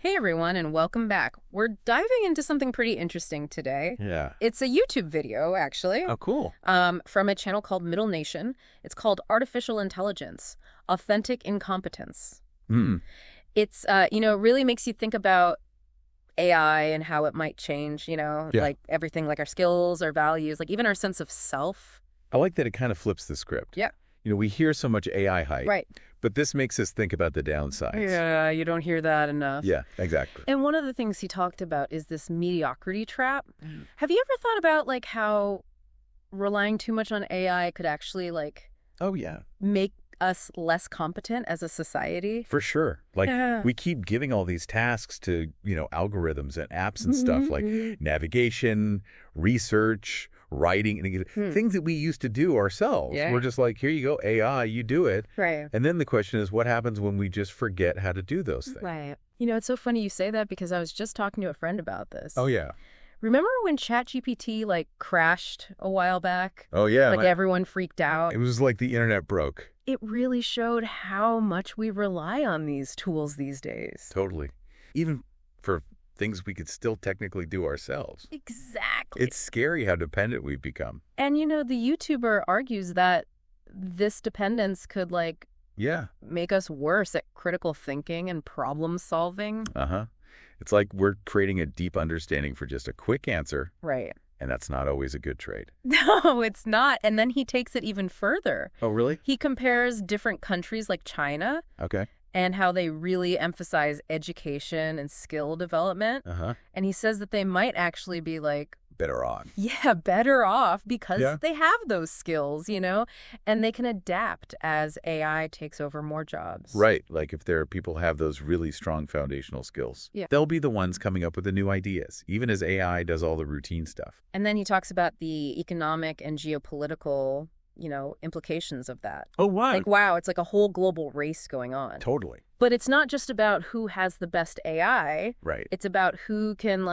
Hey everyone, and welcome back. We're diving into something pretty interesting today. Yeah. It's a YouTube video, actually, Oh, cool. from a channel called Middle Nation. It's called Artificial Intelligence, Authentic Incompetence. Hmm. It's, it really makes you think about AI and how it might change, Yeah. like everything, like our skills, our values, like even our sense of self. I like that it kind of flips the script. Yeah. We hear so much AI hype. Right. But this makes us think about the downsides. Yeah, you don't hear that enough. Yeah, exactly. And one of the things he talked about is this mediocrity trap. Have you ever thought about like how relying too much on AI could actually like Oh, yeah. make us less competent as a society? For sure. Like, Yeah. we keep giving all these tasks to, algorithms and apps and stuff like navigation, research, writing, things that we used to do ourselves. Yeah. We're just like, here you go, AI, you do it. Right. And then the question is, what happens when we just forget how to do those things? Right. It's so funny you say that because I was just talking to a friend about this. Oh, yeah. Remember when ChatGPT like crashed a while back? Oh, yeah. Like everyone freaked out. It was like the internet broke. It really showed how much we rely on these tools these days. Totally. Even for things we could still technically do ourselves. Exactly. It's scary how dependent we've become. And, the YouTuber argues that this dependence could, Yeah. make us worse at critical thinking and problem solving. Uh-huh. It's like we're creating a deep understanding for just a quick answer, Right. and that's not always a good trade. No, it's not. And then he takes it even further. Oh, really? He compares different countries like China Okay. and how they really emphasize education and skill development. Uh-huh. And he says that they might actually be Better on. better off because Yeah. they have those skills, and they can adapt as AI takes over more jobs. Right. Like if there are people who have those really strong foundational skills, Yeah. they'll be the ones coming up with the new ideas, even as AI does all the routine stuff. And then he talks about the economic and geopolitical, implications of that. Oh, wow. Like, wow, it's like a whole global race going on. Totally. But it's not just about who has the best AI. Right. It's about who can,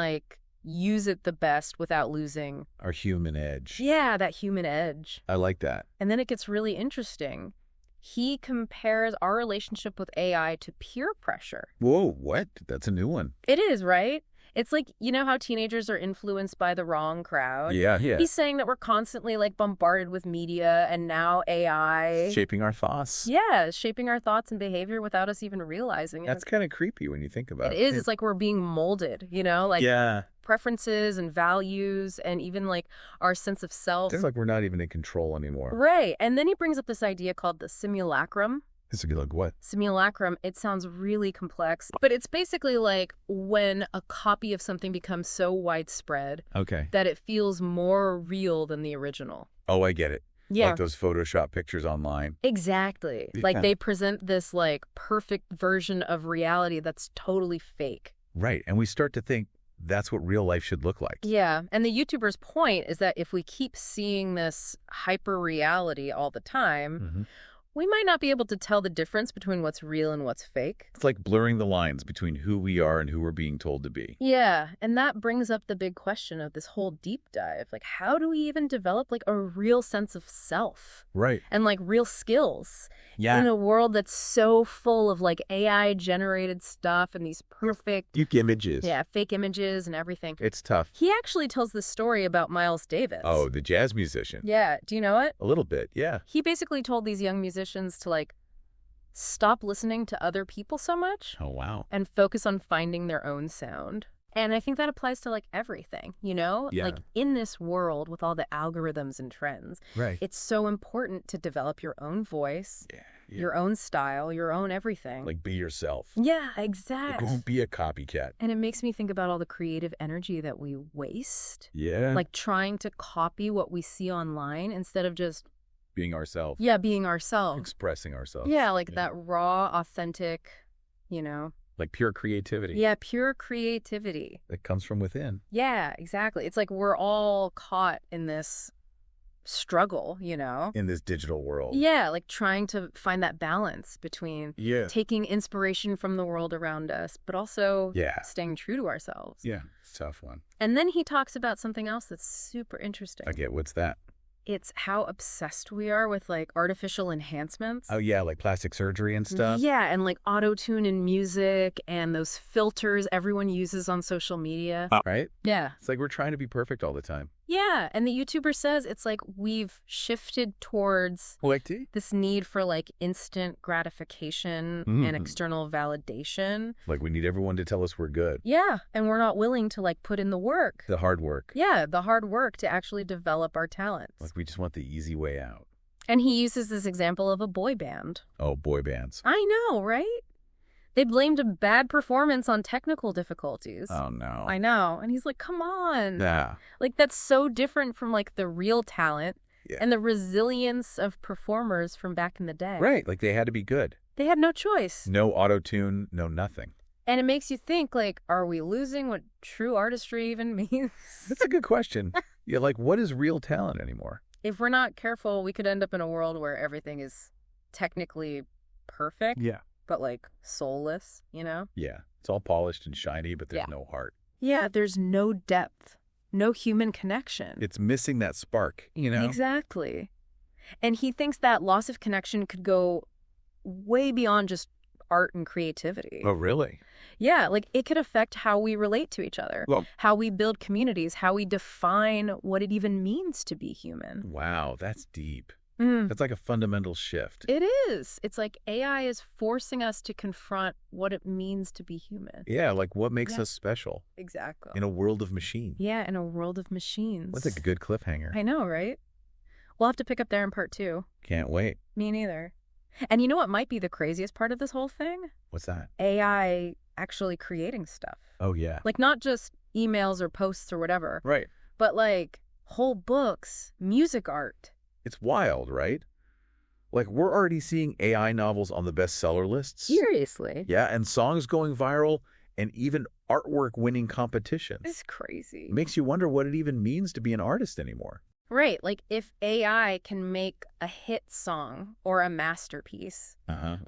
use it the best without losing, Our human edge. that human edge. I like that. And then it gets really interesting. He compares our relationship with AI to peer pressure. Whoa, what? That's a new one. It is, right? It's like, how teenagers are influenced by the wrong crowd? Yeah. He's saying that we're constantly bombarded with media and now AI. Shaping our thoughts. Yeah, shaping our thoughts and behavior without us even realizing it. That's kind of creepy when you think about it. It is. It's like we're being molded, Yeah. preferences and values and even our sense of self. It's like we're not even in control anymore. Right. And then he brings up this idea called the simulacrum. It's like what? Simulacrum, it sounds really complex, but it's basically like when a copy of something becomes so widespread Okay. that it feels more real than the original. Oh, I get it. Yeah. Like those Photoshop pictures online. Exactly. Yeah. Like they present this perfect version of reality that's totally fake. Right. And we start to think that's what real life should look like. Yeah. And the YouTuber's point is that if we keep seeing this hyper reality all the time, we might not be able to tell the difference between what's real and what's fake. It's like blurring the lines between who we are and who we're being told to be. Yeah, and that brings up the big question of this whole deep dive. How do we even develop a real sense of self? Right. And real skills Yeah. in a world that's so full of AI generated stuff and these perfect Images. fake images and everything. It's tough. He actually tells this story about Miles Davis. Oh, the jazz musician. Yeah, do you know it? A little bit. Yeah. He basically told these young musicians to stop listening to other people so much Oh, wow. and focus on finding their own sound. And I think that applies to everything, Yeah. In this world with all the algorithms and trends, Right. it's so important to develop your own voice, Yeah. your own style, your own everything. Be yourself. Yeah, Like, exactly. don't be a copycat. And it makes me think about all the creative energy that we waste, Yeah. trying to copy what we see online instead of just, being ourselves. being ourselves. Expressing ourselves. Yeah, that raw, authentic, Like pure creativity. Yeah, pure creativity. That comes from within. Yeah, exactly. It's like we're all caught in this struggle, In this digital world. Yeah, trying to find that balance between Yeah. taking inspiration from the world around us, but also Yeah. staying true to ourselves. Yeah. It's a tough one. And then he talks about something else that's super interesting. I get what's that? it's how obsessed we are with, like, artificial enhancements. Oh, yeah, like plastic surgery and stuff? Yeah, and, like, auto-tune in music and those filters everyone uses on social media. Right? Yeah. It's like we're trying to be perfect all the time. Yeah, and the YouTuber says it's like we've shifted towards this need for, like, instant gratification and external validation. Like we need everyone to tell us we're good. Yeah, and we're not willing to, like, put in the work. The hard work. Yeah, the hard work to actually develop our talents. Like we just want the easy way out. And he uses this example of a boy band. Oh, boy bands. I know, right? They blamed a bad performance on technical difficulties. Oh, no. I know. And he's like, come on. Yeah. Like, that's so different from, like, the real talent Yeah. and the resilience of performers from back in the day. Right. Like they had to be good. They had no choice. No auto-tune, no nothing. And it makes you think, like, are we losing what true artistry even means? That's a good question. Yeah, like what is real talent anymore? If we're not careful, we could end up in a world where everything is technically perfect. Yeah. But, like, soulless, you know? Yeah. It's all polished and shiny, but there's no heart. Yeah, there's no depth, no human connection. It's missing that spark, you know? Exactly. And he thinks that loss of connection could go way beyond just art and creativity. Oh, really? Yeah, like it could affect how we relate to each other, Well, how we build communities, how we define what it even means to be human. wow, that's deep. Mm. That's like a fundamental shift. It is. It's like AI is forcing us to confront what it means to be human. Yeah, like what makes us special Exactly. in a world of machine. Yeah, in a world of machines. That's a good cliffhanger. I know, right? We'll have to pick up there in part 2. Can't wait. Me neither. And you know what might be the craziest part of this whole thing? What's that? AI actually creating stuff. Oh, yeah. Like not just emails or posts or whatever, Right. but like whole books, music art. It's wild, right? Like we're already seeing AI novels on the bestseller lists. Seriously. Yeah, and songs going viral and even artwork winning competitions. It's crazy. It makes you wonder what it even means to be an artist anymore. Right. Like if AI can make a hit song or a masterpiece,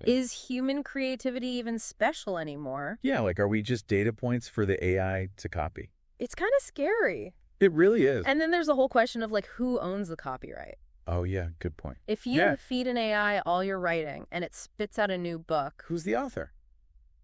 is human creativity even special anymore? Yeah, like are we just data points for the AI to copy? It's kind of scary. It really is. And then there's the whole question of like who owns the copyright? Oh, yeah, good point. If you feed an AI all your writing and it spits out a new book. Who's the author?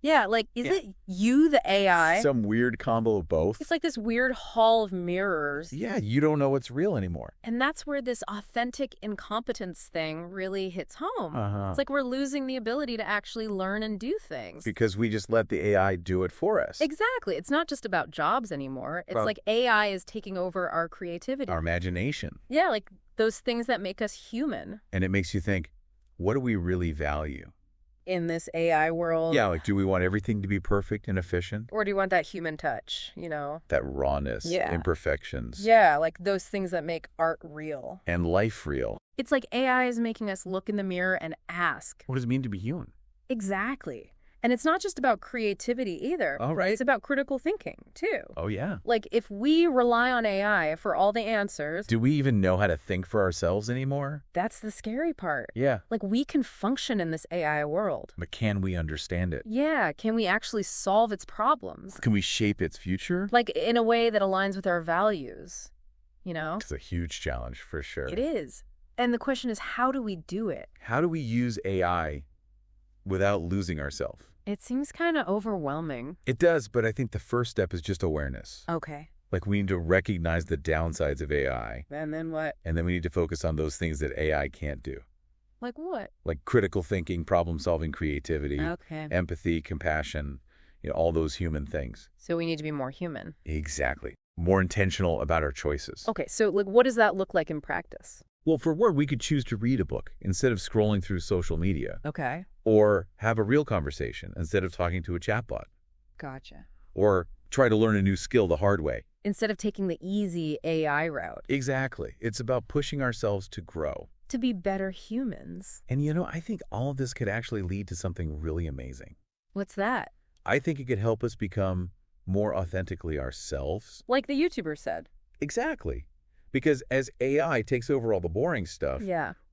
Yeah, like, is it you, the AI? Some weird combo of both. It's like this weird hall of mirrors. Yeah, you don't know what's real anymore. And that's where this authentic incompetence thing really hits home. It's like we're losing the ability to actually learn and do things. Because we just let the AI do it for us. Exactly. It's not just about jobs anymore. It's like AI is taking over our creativity. Our imagination. Yeah, like those things that make us human. And it makes you think, what do we really value? In this AI world. Yeah, like do we want everything to be perfect and efficient? Or do you want that human touch, you know? That rawness, imperfections. Yeah, like those things that make art real. And life real. It's like AI is making us look in the mirror and ask. What does it mean to be human? Exactly. And it's not just about creativity either. All right. It's about critical thinking, too. Oh, yeah. Like, if we rely on AI for all the answers... Do we even know how to think for ourselves anymore? That's the scary part. Yeah. Like, we can function in this AI world. But can we understand it? Yeah. Can we actually solve its problems? Can we shape its future? Like, in a way that aligns with our values, you know? It's a huge challenge, for sure. It is. And the question is, how do we do it? How do we use AI without losing ourselves? It seems kind of overwhelming. It does, but I think the first step is just awareness. Okay. Like we need to recognize the downsides of AI. And then what? And then we need to focus on those things that AI can't do. Like what? Like critical thinking, problem-solving creativity, empathy, compassion, you know, all those human things. So we need to be more human. Exactly. More intentional about our choices. Okay, so like, what does that look like in practice? Well, for one, we could choose to read a book instead of scrolling through social media. Okay. Or have a real conversation instead of talking to a chatbot. Gotcha. Or try to learn a new skill the hard way. Instead of taking the easy AI route. Exactly. It's about pushing ourselves to grow. To be better humans. And you know, I think all of this could actually lead to something really amazing. What's that? I think it could help us become more authentically ourselves. Like the YouTuber said. Exactly. Because as AI takes over all the boring stuff,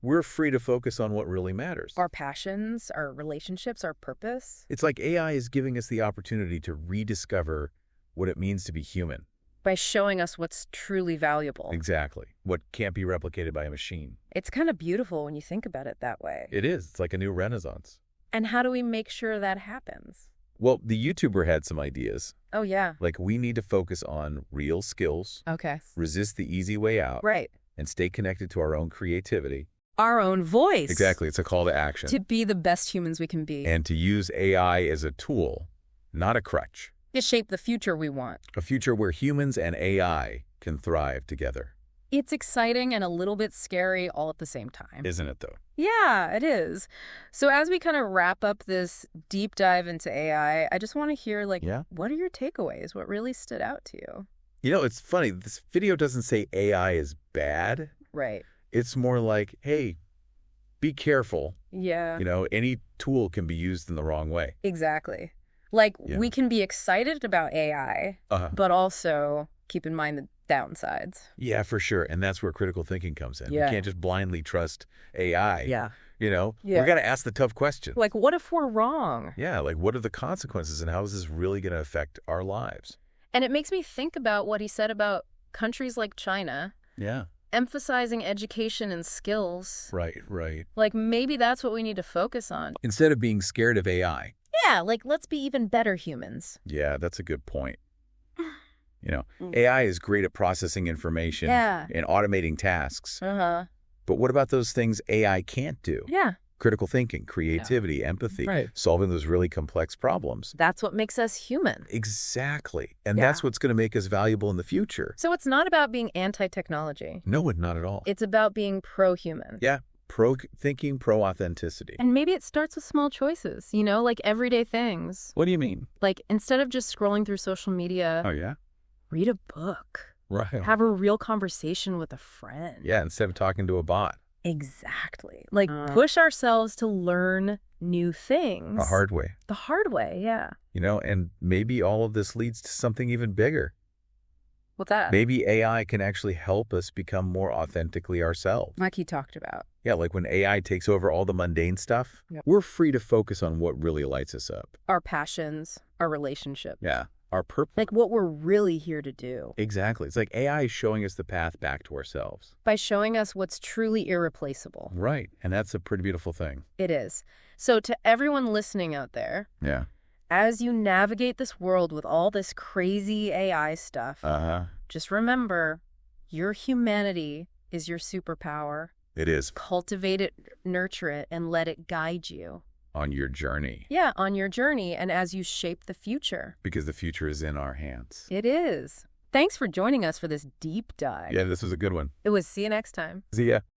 we're free to focus on what really matters. Our passions, our relationships, our purpose. It's like AI is giving us the opportunity to rediscover what it means to be human. By showing us what's truly valuable. Exactly. What can't be replicated by a machine. It's kind of beautiful when you think about it that way. It is. It's like a new renaissance. And how do we make sure that happens? Well, the YouTuber had some ideas. Oh, yeah. Like, we need to focus on real skills, Okay. resist the easy way out, Right. and stay connected to our own creativity. Our own voice. Exactly. It's a call to action. To be the best humans we can be. And to use AI as a tool, not a crutch. To shape the future we want. A future where humans and AI can thrive together. It's exciting and a little bit scary all at the same time. Isn't it, though? Yeah, it is. So as we kind of wrap up this deep dive into AI, I just want to hear, what are your takeaways? What really stood out to you? You know, it's funny. This video doesn't say AI is bad. Right. It's more like, hey, be careful. Yeah. You know, any tool can be used in the wrong way. Exactly. We can be excited about AI, but also keep in mind the downsides. Yeah, for sure. And that's where critical thinking comes in. Yeah. We can't just blindly trust AI. Yeah. You know, Yeah. we got to ask the tough questions. Like, what if we're wrong? Yeah, like what are the consequences and how is this really going to affect our lives? And it makes me think about what he said about countries like China. Yeah. Emphasizing education and skills. Right, right. Like, maybe that's what we need to focus on. Instead of being scared of AI. Yeah, let's be even better humans. Yeah, that's a good point. You know, AI is great at processing information and automating tasks. Uh-huh. But what about those things AI can't do? Yeah. Critical thinking, creativity, empathy, solving those really complex problems. That's what makes us human. Exactly. And that's what's going to make us valuable in the future. So it's not about being anti-technology. No, not at all. It's about being pro-human. Yeah. Pro-thinking, pro-authenticity. And maybe it starts with small choices, like everyday things. What do you mean? Like, instead of just scrolling through social media. Oh, yeah? Read a book. Right. Have a real conversation with a friend. Yeah, instead of talking to a bot. Exactly. Push ourselves to learn new things. The hard way. The hard way, yeah. You know, and maybe all of this leads to something even bigger. What's that? Maybe AI can actually help us become more authentically ourselves. Like he talked about. Yeah, like when AI takes over all the mundane stuff, we're free to focus on what really lights us up. Our passions, our relationships. Yeah, our purpose. Like what we're really here to do. Exactly. It's like AI is showing us the path back to ourselves. By showing us what's truly irreplaceable. Right, and that's a pretty beautiful thing. It is. So to everyone listening out there. Yeah. As you navigate this world with all this crazy AI stuff, just remember, your humanity is your superpower. It is. Cultivate it, nurture it, and let it guide you. On your journey. Yeah, on your journey and as you shape the future. Because the future is in our hands. It is. Thanks for joining us for this deep dive. Yeah, this was a good one. It was. See you next time. See ya.